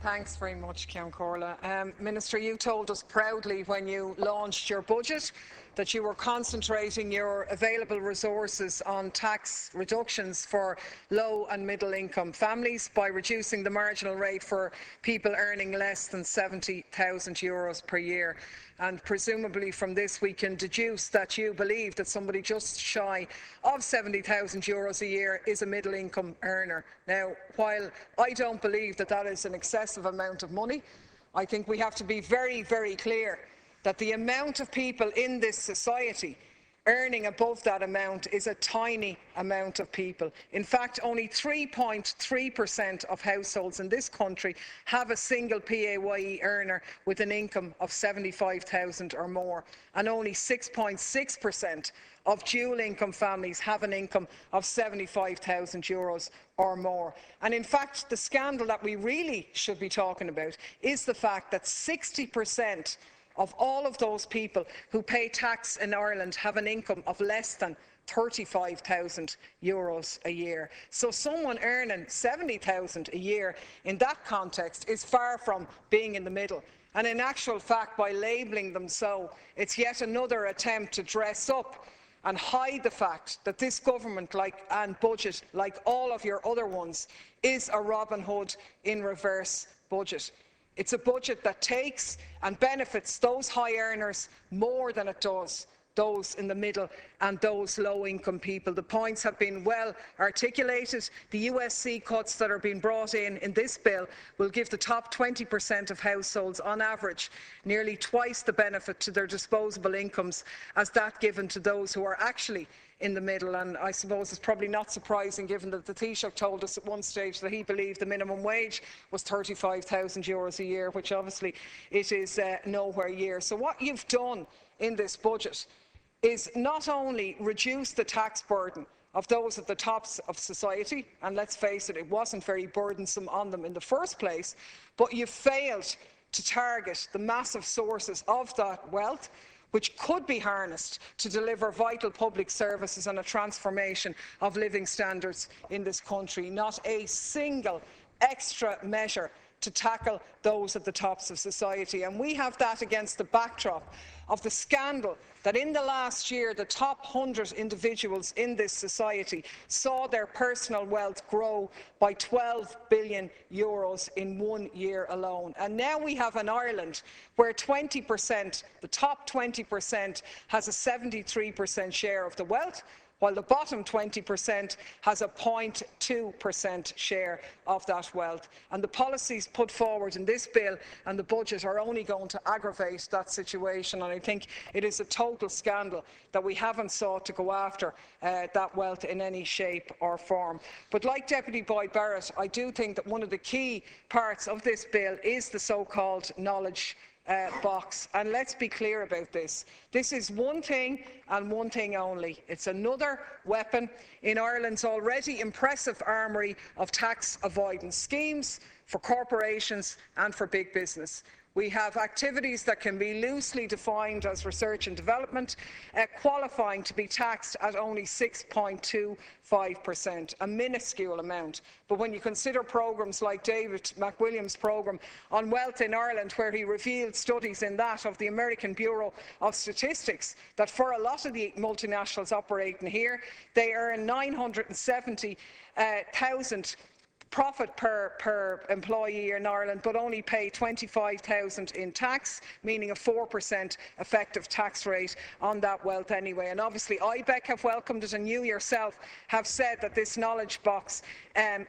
Thanks very much, Ceann Comhairle. Minister, you told us proudly when you launched your budget that you were concentrating your available resources on tax reductions for low and middle income families by reducing the marginal rate for people earning less than €70,000 per year. And presumably from this we can deduce that you believe that somebody just shy of €70,000 a year is a middle income earner. Now, while I don't believe that that is an excessive amount of money, I think we have to be very, very clear that the amount of people in this society earning above that amount is a tiny amount of people. In fact, only 3.3% of households in this country have a single PAYE earner with an income of $75,000 or more, and only 6.6% of dual income families have an income of €75,000 or more. And in fact, the scandal that we really should be talking about is the fact that 60% of all of those people who pay tax in Ireland have an income of less than €35,000 a year. So someone earning €70,000 a year in that context is far from being in the middle. And in actual fact, by labelling them so, it's yet another attempt to dress up and hide the fact that this government and budget, like all of your other ones, is a Robin Hood in reverse budget. It's a budget that takes and benefits those high earners more than it does those in the middle and those low-income people. The points have been well articulated. The USC cuts that are being brought in this bill will give the top 20% of households, on average, nearly twice the benefit to their disposable incomes as that given to those who are actually in the middle. And I suppose it's probably not surprising, given that the Taoiseach told us at one stage that he believed the minimum wage was €35,000 a year, which obviously it is nowhere near. So what you've done in this budget is not only reduce the tax burden of those at the tops of society, and let's face it, it wasn't very burdensome on them in the first place, but you've failed to target the massive sources of that wealth which could be harnessed to deliver vital public services and a transformation of living standards in this country. Not a single extra measure to tackle those at the tops of society. And we have that against the backdrop of the scandal that in the last year the top 100 individuals in this society saw their personal wealth grow by €12 billion in 1 year alone. And now we have an Ireland where 20%, the top 20%, has a 73% share of the wealth, while the bottom 20% has a 0.2% share of that wealth. And the policies put forward in this bill and the budget are only going to aggravate that situation. And I think it is a total scandal that we haven't sought to go after that wealth in any shape or form. But like Deputy Boyd Barrett, I do think that one of the key parts of this bill is the so-called knowledge box. And let's be clear about this. This is one thing and one thing only. It's another weapon in Ireland's already impressive armoury of tax avoidance schemes for corporations and for big business. We have activities that can be loosely defined as research and development, qualifying to be taxed at only 6.25%, a minuscule amount. But when you consider programmes like David McWilliams' programme on wealth in Ireland, where he revealed studies in that of the American Bureau of Statistics, that for a lot of the multinationals operating here, they earn $970,000 profit per employee in Ireland, but only pay $25,000 in tax, meaning a 4% effective tax rate on that wealth anyway. And obviously IBEC have welcomed it, and you yourself have said that this knowledge box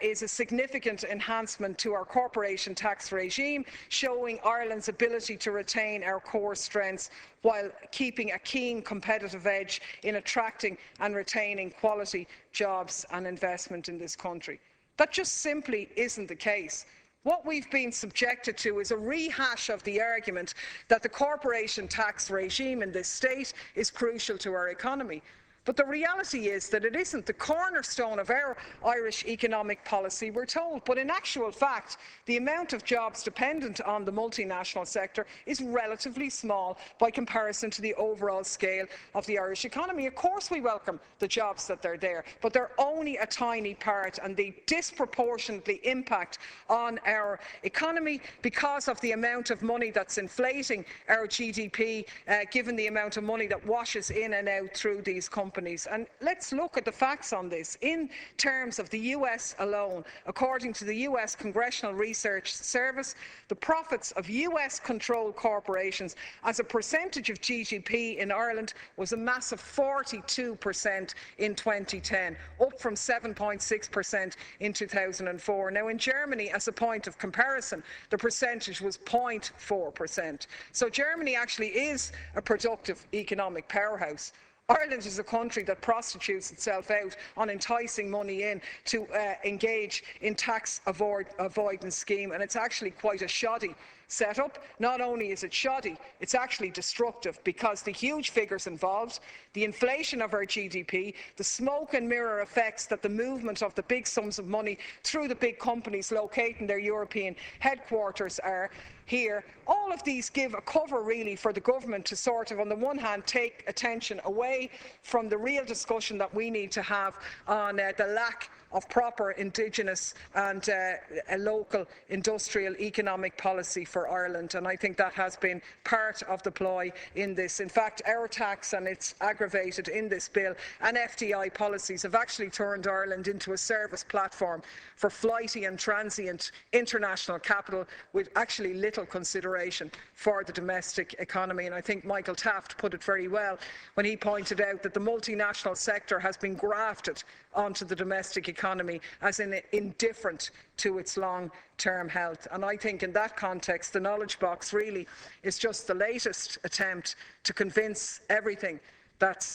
is a significant enhancement to our corporation tax regime, showing Ireland's ability to retain our core strengths while keeping a keen competitive edge in attracting and retaining quality jobs and investment in this country. That just simply isn't the case. What we've been subjected to is a rehash of the argument that the corporation tax regime in this state is crucial to our economy. But the reality is that it isn't the cornerstone of our Irish economic policy, we're told. But in actual fact, the amount of jobs dependent on the multinational sector is relatively small by comparison to the overall scale of the Irish economy. Of course we welcome the jobs that are there, but they're only a tiny part, and they disproportionately impact on our economy because of the amount of money that's inflating our GDP, given the amount of money that washes in and out through these companies. And let's look at the facts on this. In terms of the US alone, according to the US Congressional Research Service, the profits of US-controlled corporations as a percentage of GDP in Ireland was a massive 42% in 2010, up from 7.6% in 2004. Now, in Germany, as a point of comparison, the percentage was 0.4%. So Germany actually is a productive economic powerhouse. Ireland is a country that prostitutes itself out on enticing money in to engage in tax avoidance scheme, and it's actually quite a shoddy setup. Not only is it shoddy, it's actually destructive, because the huge figures involved, the inflation of our GDP, the smoke and mirror effects that the movement of the big sums of money through the big companies locating their European headquarters are here, all of these give a cover really for the government to sort of, on the one hand, take attention away from the real discussion that we need to have on the lack of proper Indigenous and a local industrial economic policy for Ireland, and I think that has been part of the ploy in this. In fact, our tax, and it's aggravated in this bill, and FDI policies have actually turned Ireland into a service platform for flighty and transient international capital, with actually little consideration for the domestic economy. And I think Michael Taft put it very well when he pointed out that the multinational sector has been grafted onto the domestic economy as indifferent to its long-term health. And I think in that context, the knowledge box really is just the latest attempt to convince everything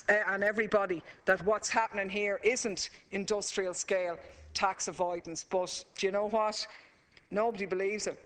and everybody that what's happening here isn't industrial scale tax avoidance. But do you know what? Nobody believes it.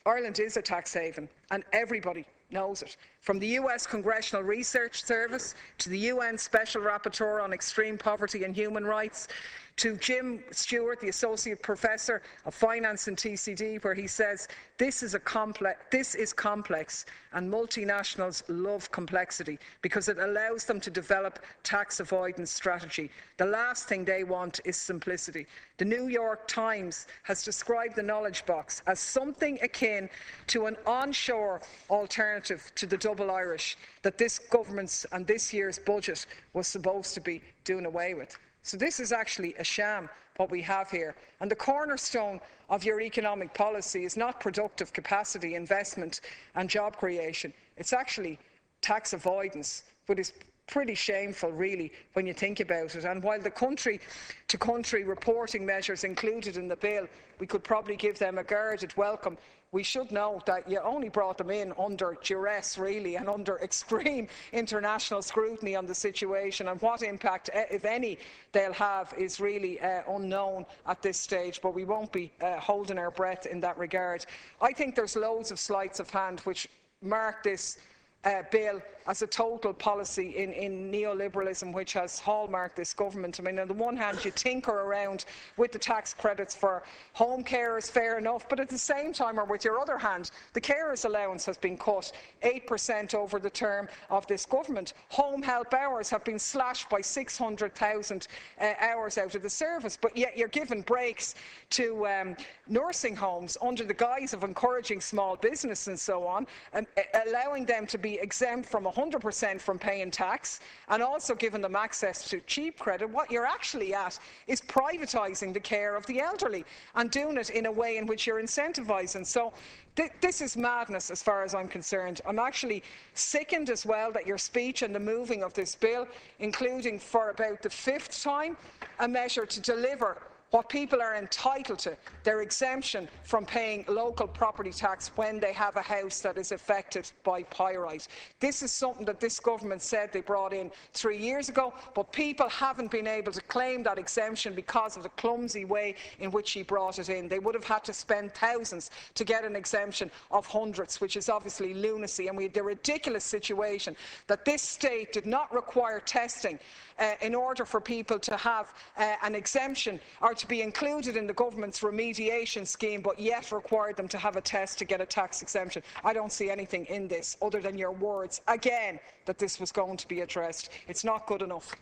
Ireland is a tax haven, and everybody knows it. From the US Congressional Research Service to the UN Special Rapporteur on Extreme Poverty and Human Rights, to Jim Stewart, the Associate Professor of Finance in TCD, where he says this is complex, and multinationals love complexity because it allows them to develop tax avoidance strategy. The last thing they want is simplicity. The New York Times has described the knowledge box as something akin to an onshore alternative to the double Irish that this government's and this year's budget was supposed to be doing away with. So this is actually a sham, what we have here. And the cornerstone of your economic policy is not productive capacity, investment and job creation. It's actually tax avoidance, but it's pretty shameful, really, when you think about it. And while the country-to-country reporting measures included in the bill, we could probably give them a guarded welcome, we should know that you only brought them in under duress, really, and under extreme international scrutiny on the situation, and what impact, if any, they'll have is really unknown at this stage, but we won't be holding our breath in that regard. I think there's loads of sleights of hand which mark this bill as a total policy in neoliberalism, which has hallmarked this government. I mean, on the one hand, you tinker around with the tax credits for home carers, fair enough, but at the same time, or with your other hand, the carers allowance has been cut 8% over the term of this government. Home help hours have been slashed by 600,000 hours out of the service, but yet you're giving breaks to nursing homes under the guise of encouraging small business and so on, and allowing them to be exempt from 100% from paying tax, and also giving them access to cheap credit. What you're actually at is privatising the care of the elderly and doing it in a way in which you're incentivising. So this is madness as far as I'm concerned. I'm actually sickened as well that your speech and the moving of this bill, including for about the 5th time, a measure to deliver what people are entitled to, their exemption from paying local property tax when they have a house that is affected by pyrite. This is something that this government said they brought in 3 years ago, but people haven't been able to claim that exemption because of the clumsy way in which he brought it in. They would have had to spend thousands to get an exemption of hundreds, which is obviously lunacy. And we had the ridiculous situation that this state did not require testing in order for people to have an exemption or to be included in the government's remediation scheme, but yet required them to have a test to get a tax exemption. I don't see anything in this other than your words, again, that this was going to be addressed. It's not good enough.